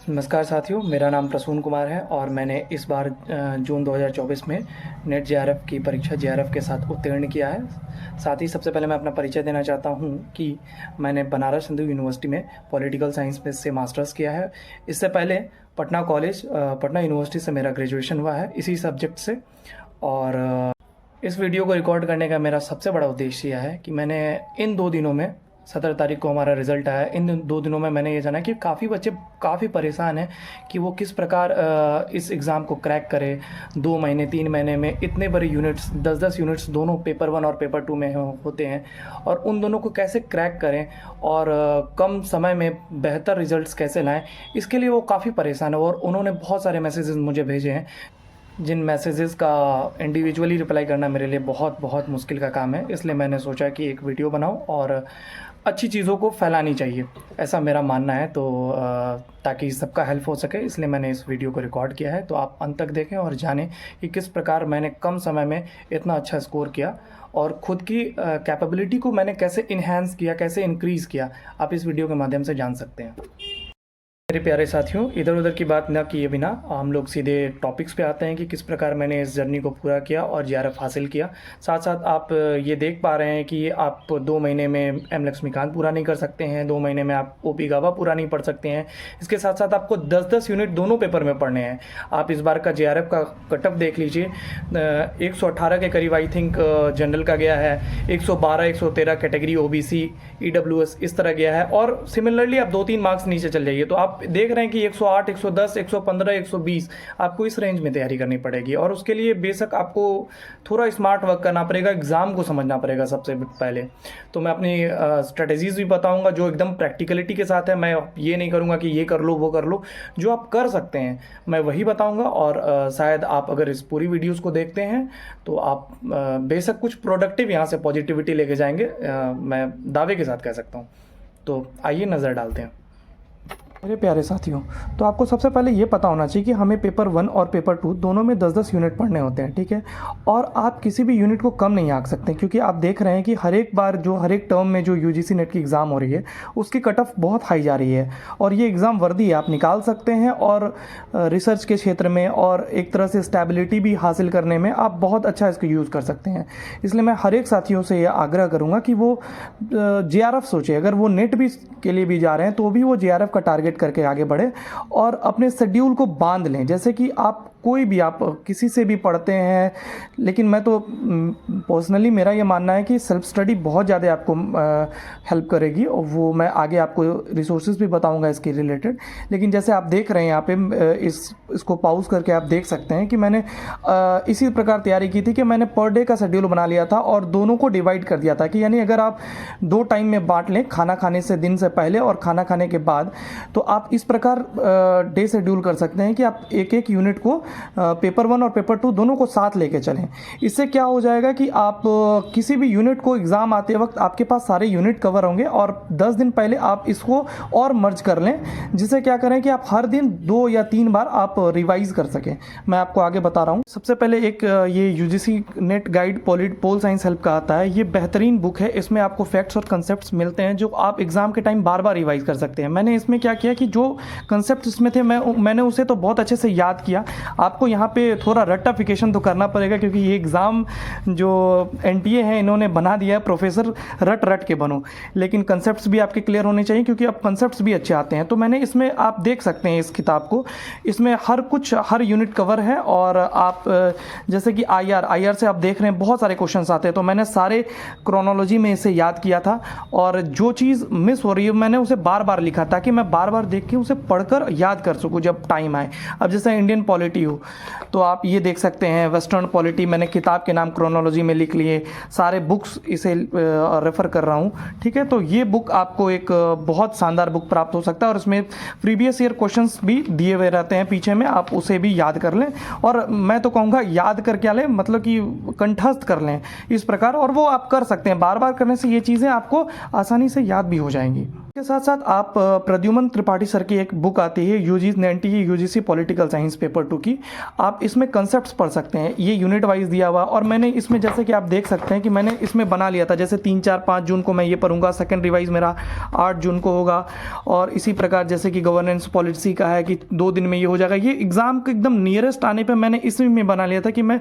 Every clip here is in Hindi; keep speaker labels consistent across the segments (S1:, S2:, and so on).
S1: नमस्कार साथियों, मेरा नाम प्रसून कुमार है और मैंने इस बार जून 2024 में नेट जेआरएफ की परीक्षा जेआरएफ के साथ उत्तीर्ण किया है। साथ ही सबसे पहले मैं अपना परिचय देना चाहता हूं कि मैंने बनारस हिंदू यूनिवर्सिटी में पॉलिटिकल साइंस में से मास्टर्स किया है। इससे पहले पटना यूनिवर्सिटी से मेरा ग्रेजुएशन हुआ है इसी सब्जेक्ट से। और इस वीडियो को रिकॉर्ड करने का मेरा सबसे बड़ा उद्देश्य यह है कि मैंने इन 2 दिनों में 17 तारीख को हमारा रिज़ल्ट आया। इन 2 दिनों में मैंने ये जाना कि काफ़ी बच्चे काफ़ी परेशान हैं कि वो किस प्रकार इस एग्ज़ाम को क्रैक करें। 2 महीने 3 महीने में इतने बड़े यूनिट्स 10-10 यूनिट्स दोनों पेपर 1 और पेपर 2 में होते हैं और उन दोनों को कैसे क्रैक करें और कम समय में बेहतर रिजल्ट्स कैसे लाएं, इसके लिए वो काफ़ी परेशान है। और उन्होंने बहुत सारे मैसेजेस मुझे भेजे हैं जिन मैसेजेस का इंडिविजुअली रिप्लाई करना मेरे लिए बहुत बहुत मुश्किल का काम है। इसलिए मैंने सोचा कि एक वीडियो बनाऊं और अच्छी चीज़ों को फैलानी चाहिए, ऐसा मेरा मानना है। तो ताकि सबका हेल्प हो सके इसलिए मैंने इस वीडियो को रिकॉर्ड किया है। तो आप अंत तक देखें और जानें कि किस प्रकार मैंने कम समय में इतना अच्छा स्कोर किया और ख़ुद की कैपेबिलिटी को मैंने कैसे इन्हेंस किया, कैसे इंक्रीज़ किया, आप इस वीडियो के माध्यम से जान सकते हैं। मेरे प्यारे साथियों, इधर उधर की बात ना किए बिना हम लोग सीधे टॉपिक्स पे आते हैं कि किस प्रकार मैंने इस जर्नी को पूरा किया और जेआरएफ हासिल किया। साथ साथ आप ये देख पा रहे हैं कि आप 2 महीने में एम लक्ष्मीकांत पूरा नहीं कर सकते हैं, 2 महीने में आप ओपी गावा पूरा नहीं पढ़ सकते हैं। इसके साथ साथ आपको 10-10 यूनिट दोनों पेपर में पढ़ने हैं। आप इस बार का जेआरएफ का कट ऑफ देख लीजिए, 118 के करीब आई थिंक जनरल का गया है, 112-113 कैटेगरी ओबीसी ईडब्ल्यूएस इस तरह गया है। और सिमिलरली आप 2-3 मार्क्स नीचे चल जाइए तो आप देख रहे हैं कि 108, 110, 115, 120 आपको इस रेंज में तैयारी करनी पड़ेगी। और उसके लिए बेशक आपको थोड़ा स्मार्ट वर्क करना पड़ेगा, एग्ज़ाम को समझना पड़ेगा सबसे पहले। तो मैं अपनी स्ट्रेटजीज़ भी बताऊंगा जो एकदम प्रैक्टिकलिटी के साथ है। मैं ये नहीं करूंगा कि ये कर लो वो कर लो, जो आप कर सकते हैं मैं वही बताऊँगा। और शायद आप अगर इस पूरी वीडियोज़ को देखते हैं तो आप बेशक कुछ प्रोडक्टिव यहाँ से पॉजिटिविटी लेके जाएंगे, मैं दावे के साथ कह सकता हूँ। तो आइए नज़र डालते हैं। मेरे प्यारे साथियों, तो आपको सबसे पहले ये पता होना चाहिए कि हमें पेपर 1 और पेपर 2 दोनों में 10-10 यूनिट पढ़ने होते हैं, ठीक है। और आप किसी भी यूनिट को कम नहीं आंक सकते क्योंकि आप देख रहे हैं कि हर एक टर्म में जो यूजीसी नेट की एग्ज़ाम हो रही है उसकी कट ऑफ बहुत हाई जा रही है। और ये एग्ज़ाम वर्दी है, आप निकाल सकते हैं और रिसर्च के क्षेत्र में और एक तरह से स्टेबिलिटी भी हासिल करने में आप बहुत अच्छा इसको यूज़ कर सकते हैं। इसलिए मैं हर एक साथियों से ये आग्रह करूँगा कि वो जेआरएफ सोचे। अगर वो नेट भी के लिए भी जा रहे हैं तो भी वो जेआरएफ का टारगेट करके आगे बढ़े और अपने शेड्यूल को बांध लें। जैसे कि आप किसी से भी पढ़ते हैं, लेकिन मैं तो पर्सनली मेरा ये मानना है कि सेल्फ स्टडी बहुत ज़्यादा आपको हेल्प करेगी और वो मैं आगे आपको रिसोर्सेज भी बताऊंगा इसके रिलेटेड। लेकिन जैसे आप देख रहे हैं यहाँ पे इसको पॉज करके आप देख सकते हैं कि मैंने इसी प्रकार तैयारी की थी कि मैंने पर डे का शेड्यूल बना लिया था और दोनों को डिवाइड कर दिया था कि यानी अगर आप 2 टाइम में बांट लें, खाना खाने से दिन से पहले और खाना खाने के बाद, तो आप इस प्रकार डे शेड्यूल कर सकते हैं कि आप एक यूनिट को पेपर 1 और पेपर 2 दोनों को साथ लेके चलें। इससे क्या हो जाएगा कि आप किसी भी यूनिट को एग्ज़ाम आते वक्त आपके पास सारे यूनिट कवर होंगे और 10 दिन पहले आप इसको और मर्ज कर लें, जिससे क्या करें कि आप हर दिन 2 या 3 बार आप रिवाइज कर सकें। मैं आपको आगे बता रहा हूँ। सबसे पहले एक ये UGC net guide pol science help का आता है। ये बेहतरीन बुक है, इसमें आपको फैक्ट्स और कंसेप्ट्स मिलते हैं जो आप एग्ज़ाम के टाइम बार बार रिवाइज कर सकते हैं। मैंने इसमें क्या किया कि जो कंसेप्ट इसमें थे मैंने उसे तो बहुत अच्छे से याद किया। आपको यहाँ पे थोड़ा रट्टाफिकेशन तो करना पड़ेगा क्योंकि ये एग्ज़ाम जो एनटीए है इन्होंने बना दिया है प्रोफेसर रट के बनो, लेकिन कंसेप्ट्स भी आपके क्लियर होने चाहिए क्योंकि अब कंसेप्ट्स भी अच्छे आते हैं। तो मैंने इसमें आप देख सकते हैं इस किताब को, इसमें हर यूनिट कवर है। और आप जैसे कि आईआर से आप देख रहे हैं बहुत सारे क्वेश्चंस आते हैं, तो मैंने सारे क्रोनोलॉजी में इसे याद किया था और जो चीज़ मिस हो रही है मैंने उसे बार बार लिखा ताकि मैं बार बार देख के उसे पढ़कर याद कर सकूँ जब टाइम आए। अब जैसे इंडियन पॉलिटी हो तो आप ये देख सकते हैं, वेस्टर्न पॉलिटी मैंने किताब के नाम क्रोनोलॉजी में लिख लिए, सारे बुक्स इसे रेफ़र कर रहा हूँ, ठीक है। तो ये बुक आपको एक बहुत शानदार बुक प्राप्त हो सकता है और इसमें प्रीवियस ईयर क्वेश्चंस भी दिए हुए रहते हैं पीछे में, आप उसे भी याद कर लें। और मैं तो कहूँगा याद करके लें, मतलब कि कंठस्थ कर लें इस प्रकार, और वो आप कर सकते हैं। बार बार करने से ये चीज़ें आपको आसानी से याद भी हो जाएंगी। के साथ साथ आप प्रद्युमन त्रिपाठी सर की एक बुक आती है यूजीसी पॉलिटिकल साइंस पेपर 2 की, आप इसमें कंसेप्ट्स पढ़ सकते हैं। ये यूनिट वाइज दिया हुआ, और मैंने इसमें जैसे कि आप देख सकते हैं कि मैंने इसमें बना लिया था, जैसे 3, 4, 5 जून को मैं ये पढ़ूंगा, सेकंड रिवाइज मेरा 8 जून को होगा, और इसी प्रकार जैसे कि गवर्नेंस पॉलिसी का है कि 2 दिन में ये हो जाएगा। ये एग्जाम के एकदम नियरेस्ट आने पर मैंने इसमें बना लिया था कि मैं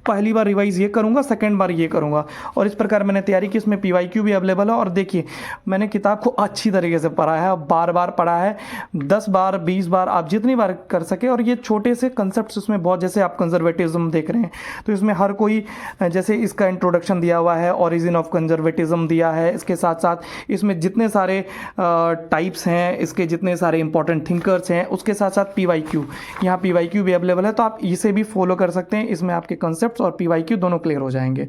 S1: पहली बार रिवाइज ये करूँगा, सेकेंड बार ये करूँगा, और इस प्रकार मैंने तैयारी की। इसमें PYQ भी अवेलेबल है, और देखिए मैंने किताब को अच्छी तरीके से पढ़ा है, बार बार पढ़ा है, 10 बार 20 बार आप जितनी बार कर सके। और ये छोटे से कंसेप्ट्स उसमें बहुत, जैसे आप कंजर्वेटिज्म देख रहे हैं तो इसमें हर कोई, जैसे इसका इंट्रोडक्शन दिया हुआ है, ओरिजिन ऑफ कंजर्वेटिज्म दिया है, इसके साथ साथ इसमें जितने सारे टाइप्स हैं, इसके जितने सारे इंपॉर्टेंट थिंकर्स हैं, उसके साथ साथ PYQ, यहाँ PYQ भी अवेलेबल है, तो आप इसे भी फॉलो कर सकते हैं। इसमें आपके कंसेप्ट्स और PYQ दोनों क्लियर हो जाएंगे।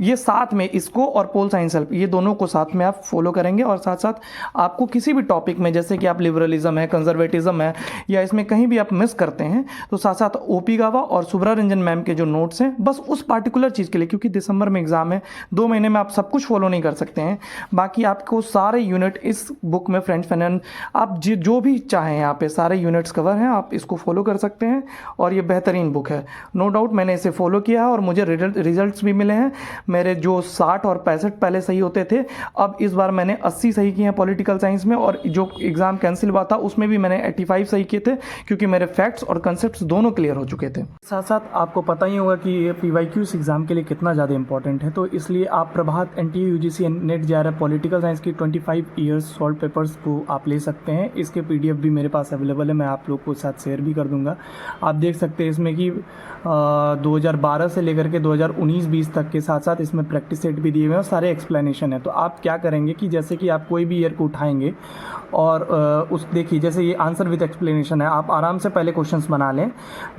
S1: ये साथ में इसको और पोल साइंस हेल्प, ये दोनों को साथ में आप फॉलो करेंगे, और साथ साथ आपको किसी भी टॉपिक में, जैसे कि आप लिबरलिज्म है, कंजर्वेटिज्म है, या इसमें कहीं भी आप मिस करते हैं तो साथ साथ OP गावा और सुब्रा रंजन मैम के जो नोट्स हैं, बस उस पार्टिकुलर चीज़ के लिए, क्योंकि दिसंबर में एग्जाम है, 2 महीने में आप सब कुछ फॉलो नहीं कर सकते हैं। बाकी आपको सारे यूनिट इस बुक में, फ्रेंच फाइनेंस, आप जो भी चाहें यहाँ पे सारे यूनिट्स कवर हैं, आप इसको फॉलो कर सकते हैं, और ये बेहतरीन बुक है। नो डाउट मैंने इसे फॉलो किया है और मुझे रिजल्ट्स भी मिले हैं। मेरे जो 60 और 65 पहले सही होते थे, अब इस बार मैंने 80 सही किए हैं पॉलिटिकल साइंस में, और जो एग्जाम कैंसिल हुआ था उसमें भी मैंने 85 सही किए थे, क्योंकि मेरे फैक्ट्स और कंसेप्ट्स दोनों क्लियर हो चुके थे। साथ साथ आपको पता ही होगा कि ये PYQ इस एग्जाम के लिए कितना ज़्यादा इंपॉर्टेंट है, तो इसलिए आप प्रभात NTU UGC net JRF political science की 25 ईयर्स सॉल्व पेपर्स को आप ले सकते हैं। इसके PDF भी मेरे पास अवेलेबल है, मैं आप लोग को साथ शेयर भी कर दूंगा। आप देख सकते हैं इसमें कि 2012 से लेकर के 2019-20 तक के साथ साथ इसमें प्रैक्टिस सेट भी दिए हुए हैं और सारे एक्सप्लेनेशन है। तो आप क्या करेंगे कि जैसे कि आप कोई भी ईयर को उठाएंगे और उस देखिए, जैसे ये आंसर विद एक्सप्लेनेशन है, आप आराम से पहले क्वेश्चंस बना लें,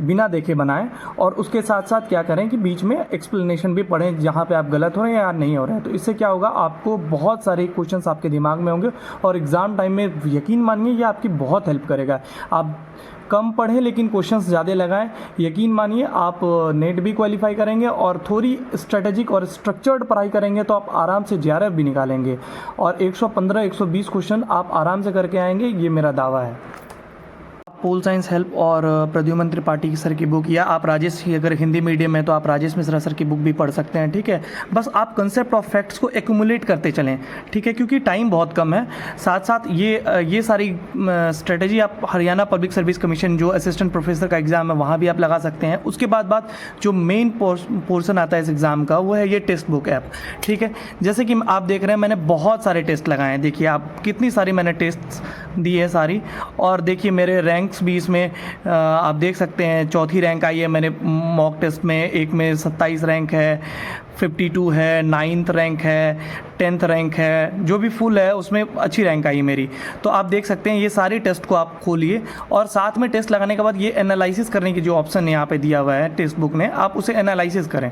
S1: बिना देखे बनाएं, और उसके साथ साथ क्या करें कि बीच में एक्सप्लेनेशन भी पढ़ें जहाँ पे आप गलत हो रहे हैं या नहीं हो रहे हैं। तो इससे क्या होगा, आपको बहुत सारे क्वेश्चंस आपके दिमाग में होंगे, और एग्ज़ाम टाइम में यकीन मानिए ये आपकी बहुत हेल्प करेगा। आप कम पढ़ें लेकिन क्वेश्चंस ज़्यादा लगाएं, यकीन मानिए आप नेट भी क्वालिफाई करेंगे, और थोड़ी स्ट्रेटेजिक और स्ट्रक्चर्ड पढ़ाई करेंगे तो आप आराम से JRF भी निकालेंगे, और 115-120 क्वेश्चन आप आराम से करके आएंगे, ये मेरा दावा है। पोल साइंस हेल्प और प्रद्युमन त्रिपाठी सर की बुक, या आप राजेश की, अगर हिंदी मीडियम है तो आप राजेश मिश्रा सर की बुक भी पढ़ सकते हैं, ठीक है। बस आप कंसेप्ट ऑफ फैक्ट्स को एक्यूमुलेट करते चलें, ठीक है, क्योंकि टाइम बहुत कम है। साथ साथ ये सारी स्ट्रेटजी आप हरियाणा पब्लिक सर्विस कमीशन जो असिस्टेंट प्रोफेसर का एग्ज़ाम है वहाँ भी आप लगा सकते हैं। उसके बाद जो मेन पोर्सन आता है इस एग्ज़ाम का, वो है ये टेक्स्ट बुक ऐप, ठीक है। जैसे कि आप देख रहे हैं मैंने बहुत सारे टेस्ट लगाए हैं, देखिए आप कितनी सारी मैंने टेस्ट दी है सारी, और देखिए मेरे रैंक्स भी इसमें आप देख सकते हैं। 4थी रैंक आई है मैंने मॉक टेस्ट में, एक में 27 रैंक है, 52 है, 9th रैंक है, 10th रैंक है, जो भी फुल है उसमें अच्छी रैंक आई मेरी। तो आप देख सकते हैं ये सारे टेस्ट को आप खोलिए, और साथ में टेस्ट लगाने के बाद ये एनालिसिस करने की जो ऑप्शन यहाँ पे दिया हुआ है टेक्स्ट बुक में, आप उसे एनालिसिस करें।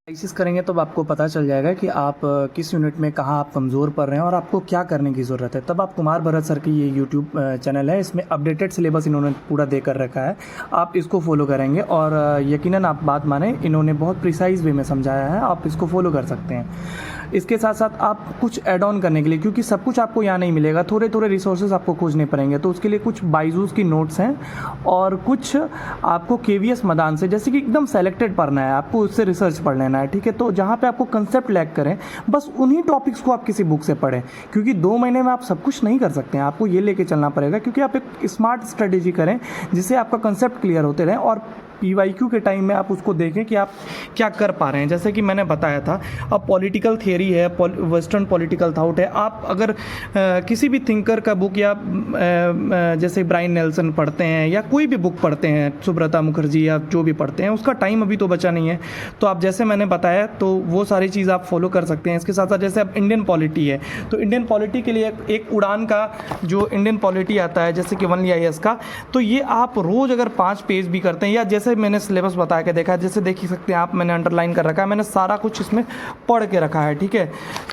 S1: एनालिसिस करेंगे तब आपको पता चल जाएगा कि आप किस यूनिट में कहाँ आप कमज़ोर पड़ रहे हैं और आपको क्या करने की ज़रूरत है। तब आप कुमार भरत सर की ये यूट्यूब चैनल है, इसमें अपडेटेड सिलेबस इन्होंने पूरा दे कर रखा है, आप इसको फॉलो करेंगे और यकीनन आप बात माने, इन्होंने बहुत प्रिसाइज वे में समझाया है, आप इसको फॉलो कर सकते हैं। इसके साथ साथ आप कुछ ऐड ऑन करने के लिए, क्योंकि सब कुछ आपको यहाँ नहीं मिलेगा, थोड़े थोड़े रिसोर्सेज आपको खोजने पड़ेंगे, तो उसके लिए कुछ बाइजूस की नोट्स हैं और कुछ आपको KVS मदान से, जैसे कि एकदम सेलेक्टेड पढ़ना है, आपको उससे रिसर्च पढ़ लेना है, ठीक है। तो जहाँ पे आपको कंसेप्ट लैग करें, बस उन्हीं टॉपिक्स को आप किसी बुक से पढ़ें, क्योंकि 2 महीने में आप सब कुछ नहीं कर सकते हैं, आपको ये लेके चलना पड़ेगा, क्योंकि आप एक स्मार्ट स्ट्रेटेजी करें जिससे आपका कंसेप्ट क्लियर होते रहें, और PYQ के टाइम में आप उसको देखें कि आप क्या कर पा रहे हैं। जैसे कि मैंने बताया था, अब पॉलिटिकल थियरी है, वेस्टर्न पॉलिटिकल थाउट है, आप अगर किसी भी थिंकर का बुक या जैसे ब्रायन नेल्सन पढ़ते हैं या कोई भी बुक पढ़ते हैं, सुब्रता मुखर्जी या जो भी पढ़ते हैं, उसका टाइम अभी तो बचा नहीं है, तो आप जैसे मैंने बताया तो वो सारी चीज़ आप फॉलो कर सकते हैं। इसके साथ साथ जैसे अब इंडियन पॉलिटी है, तो इंडियन पॉलिटी के लिए एक उड़ान का जो इंडियन पॉलिटी आता है, जैसे कि 1 IAS का, तो ये आप रोज़ अगर 5 पेज भी करते हैं, या जैसे मैंने सिलेबस बता के देखा है, जैसे देख सकते हैं आप, मैंने अंडरलाइन कर रखा है, मैंने सारा कुछ इसमें पढ़ के रखा है, ठीक है।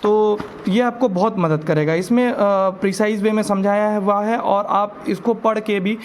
S1: तो ये आपको बहुत मदद करेगा, इसमें प्रिसाइज वे में समझाया हुआ है, और आप इसको पढ़ के भी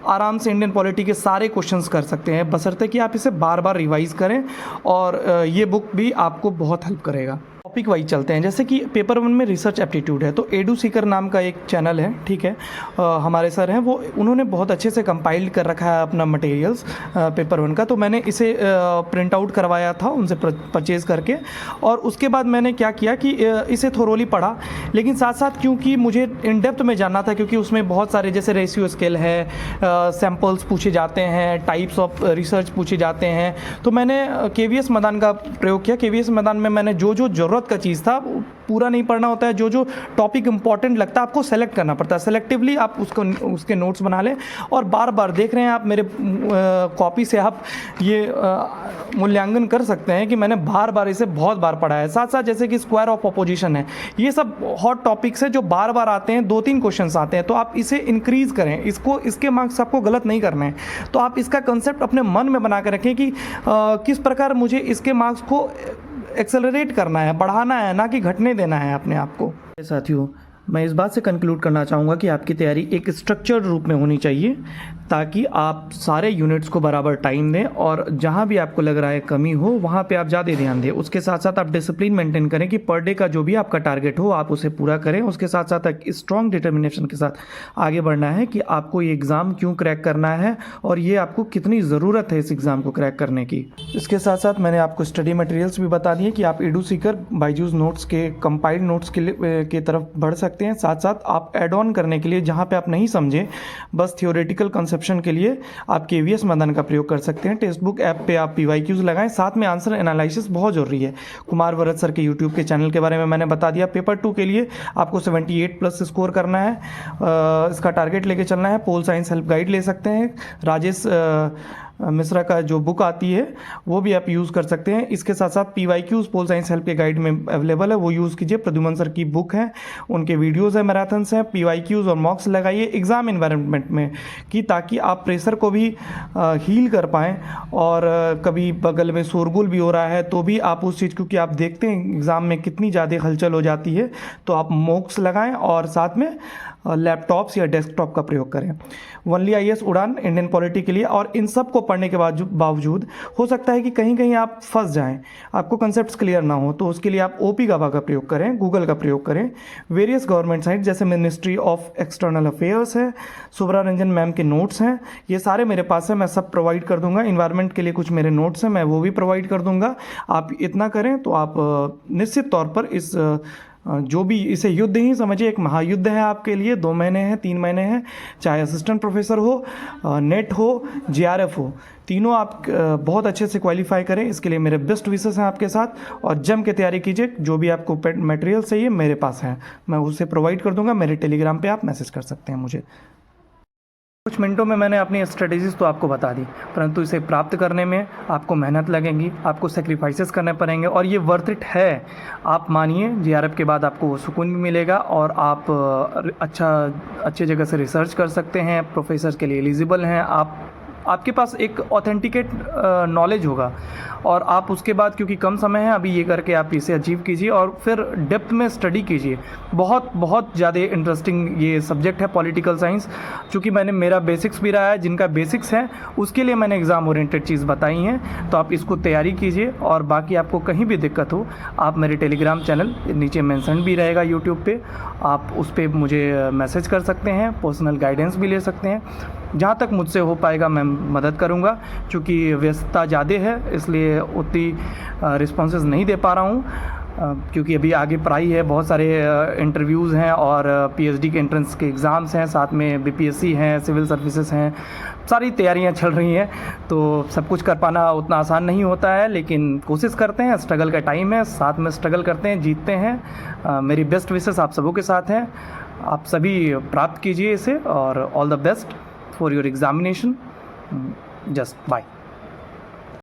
S1: आराम से इंडियन पॉलिटी के सारे क्वेश्चंस कर सकते हैं, बशर्ते कि आप इसे बार बार रिवाइज़ करें, और ये बुक भी आपको बहुत हेल्प करेगा। टॉपिक वाइज चलते हैं। जैसे कि पेपर 1 में रिसर्च एप्टीट्यूड है, तो एडू सीकर नाम का एक चैनल है, ठीक है, हमारे सर हैं वो, उन्होंने बहुत अच्छे से कंपाइल कर रखा है अपना मटेरियल्स पेपर 1 का। तो मैंने इसे प्रिंट आउट करवाया था उनसे परचेज़ करके, और उसके बाद मैंने क्या किया कि इसे थोरोली पढ़ा। लेकिन साथ साथ क्योंकि मुझे इन डेप्थ में जानना था, क्योंकि उसमें बहुत सारे जैसे रेशियो स्केल है, सैम्पल्स पूछे जाते हैं, टाइप्स ऑफ रिसर्च पूछे जाते हैं, तो मैंने KVS मैदान का प्रयोग किया। KVS मैदान में मैंने जो ज़रूरत का चीज़ था, पूरा नहीं पढ़ना होता है, जो टॉपिक इंपॉर्टेंट लगता है आपको सेलेक्ट करना पड़ता है। सेलेक्टिवली आप उसके नोट्स बना लें, और बार बार देख रहे हैं आप मेरे कॉपी से आप ये मूल्यांकन कर सकते हैं कि मैंने बार बार इसे बहुत बार पढ़ा है। साथ साथ जैसे कि स्क्वायर ऑफ अपोजिशन है, ये सब हॉट टॉपिक्स है जो बार बार आते हैं, 2-3 क्वेश्चंस आते हैं, तो आप इसे इंक्रीज़ करें, इसके मार्क्स आपको गलत नहीं करने हैं। तो आप इसका कंसेप्ट अपने मन में बना कर रखें कि किस प्रकार मुझे इसके मार्क्स को एक्सेलरेट करना है, बढ़ाना है, ना कि घटने देना है अपने आप को। साथियों, मैं इस बात से कंक्लूड करना चाहूँगा कि आपकी तैयारी एक स्ट्रक्चर्ड रूप में होनी चाहिए, ताकि आप सारे यूनिट्स को बराबर टाइम दें, और जहाँ भी आपको लग रहा है कमी हो वहाँ पे आप ज़्यादा ध्यान दें। उसके साथ साथ आप डिसिप्लिन मेंटेन करें कि पर डे का जो भी आपका टारगेट हो आप उसे पूरा करें। उसके साथ साथ एक स्ट्रॉन्ग डिटर्मिनेशन के साथ आगे बढ़ना है कि आपको ये एग्ज़ाम क्यों क्रैक करना है, और ये आपको कितनी ज़रूरत है इस एग्ज़ाम को क्रैक करने की। इसके साथ साथ मैंने आपको स्टडी मटेरियल्स भी बता दिए कि आप एडू सीकर बायजूस नोट्स के कंपाइल्ड नोट्स के तरफ बढ़ सकते हैं। साथ साथ आप एड ऑन करने के लिए, जहाँ पे आप नहीं समझे बस थियोरेटिकल कंसेप्शन के लिए, आप KVS मैदान का प्रयोग कर सकते हैं। टेक्स्ट बुक ऐप पे आप PYQs लगाएं, साथ में आंसर एनालिसिस बहुत ज़रूरी है। कुमार वरद सर के यूट्यूब के चैनल के बारे में मैंने बता दिया। पेपर 2 के लिए आपको 78+ स्कोर करना है, इसका टारगेट लेके चलना है। पोल साइंस हेल्प गाइड ले सकते हैं, राजेश मिश्रा का जो बुक आती है वो भी आप यूज़ कर सकते हैं। इसके साथ साथ PYQs पोल साइंस हेल्प के गाइड में अवेलेबल है, वो यूज़ कीजिए। प्रद्युमन सर की बुक है, उनके वीडियोस है, मैराथन्स हैं। PYQs और मॉक्स लगाइए एग्ज़ाम इन्वायरमेंट में, कि ताकि आप प्रेशर को भी हील कर पाएँ, और कभी बगल में शोरगुल भी हो रहा है तो भी आप उस चीज़, क्योंकि आप देखते हैं एग्ज़ाम में कितनी ज़्यादा हलचल हो जाती है, तो आप मॉक्स लगाएँ और साथ में लैपटॉप्स या डेस्कटॉप का प्रयोग करें। ओनली IAS उड़ान इंडियन पॉलिटी के लिए। और इन सब को पढ़ने के बावजूद हो सकता है कि कहीं कहीं आप फंस जाएं, आपको कंसेप्ट्स क्लियर ना हो, तो उसके लिए आप OP गाबा का प्रयोग करें, गूगल का प्रयोग करें। वेरियस गवर्नमेंट साइट जैसे मिनिस्ट्री ऑफ एक्सटर्नल अफेयर्स है, सुब्रा रंजन मैम के नोट्स हैं, ये सारे मेरे पास है, मैं सब प्रोवाइड कर दूंगा। इन्वायरमेंट के लिए कुछ मेरे नोट्स हैं, मैं वो भी प्रोवाइड कर दूंगा। आप इतना करें तो आप निश्चित तौर पर इस जो भी, इसे युद्ध ही समझिए, एक महायुद्ध है आपके लिए। 2 महीने हैं, 3 महीने हैं, चाहे असिस्टेंट प्रोफेसर हो, नेट हो, JRF हो, तीनों आप बहुत अच्छे से क्वालिफाई करें। इसके लिए मेरे बेस्ट विशेस हैं आपके साथ, और जम के तैयारी कीजिए। जो भी आपको मटेरियल चाहिए मेरे पास है, मैं उसे प्रोवाइड कर दूंगा। मेरे टेलीग्राम पे आप मैसेज कर सकते हैं मुझे। कुछ मिनटों में मैंने अपनी स्ट्रेटेजीज तो आपको बता दी, परंतु इसे प्राप्त करने में आपको मेहनत लगेंगी, आपको सेक्रीफाइसेस करने पड़ेंगे, और ये वर्थ इट है। आप मानिए, JRF के बाद आपको सुकून भी मिलेगा, और आप अच्छे जगह से रिसर्च कर सकते हैं, प्रोफेसर के लिए एलिजिबल हैं, आपके पास एक ऑथेंटिकेट नॉलेज होगा। और आप उसके बाद, क्योंकि कम समय है अभी, ये करके आप इसे अचीव कीजिए, और फिर डेप्थ में स्टडी कीजिए। बहुत बहुत ज़्यादा इंटरेस्टिंग ये सब्जेक्ट है पॉलिटिकल साइंस, चूँकि मेरा बेसिक्स भी रहा है। जिनका बेसिक्स है उसके लिए मैंने एग्ज़ाम ओरिएंटेड चीज़ बताई हैं, तो आप इसको तैयारी कीजिए। और बाकी आपको कहीं भी दिक्कत हो, आप मेरे टेलीग्राम चैनल नीचे मेंशन भी रहेगा यूट्यूब पे, आप उस पर मुझे मैसेज कर सकते हैं, पर्सनल गाइडेंस भी ले सकते हैं। जहाँ तक मुझसे हो पाएगा मैं मदद करूँगा, क्योंकि व्यस्तता ज़्यादा है, इसलिए उतनी रिस्पॉन्सेस नहीं दे पा रहा हूँ, क्योंकि अभी आगे पढ़ाई है, बहुत सारे इंटरव्यूज़ हैं, और PhD के एंट्रेंस के एग्ज़ाम्स हैं, साथ में BPSC हैं, सिविल सर्विसेज हैं, सारी तैयारियां चल रही हैं। तो सब कुछ कर पाना उतना आसान नहीं होता है, लेकिन कोशिश करते हैं। स्ट्रगल का टाइम है, साथ में स्ट्रगल करते हैं, जीतते हैं। मेरी बेस्ट विशेस आप सबों के साथ हैं, आप सभी प्राप्त कीजिए इसे, और all the best for your examination. Just bye.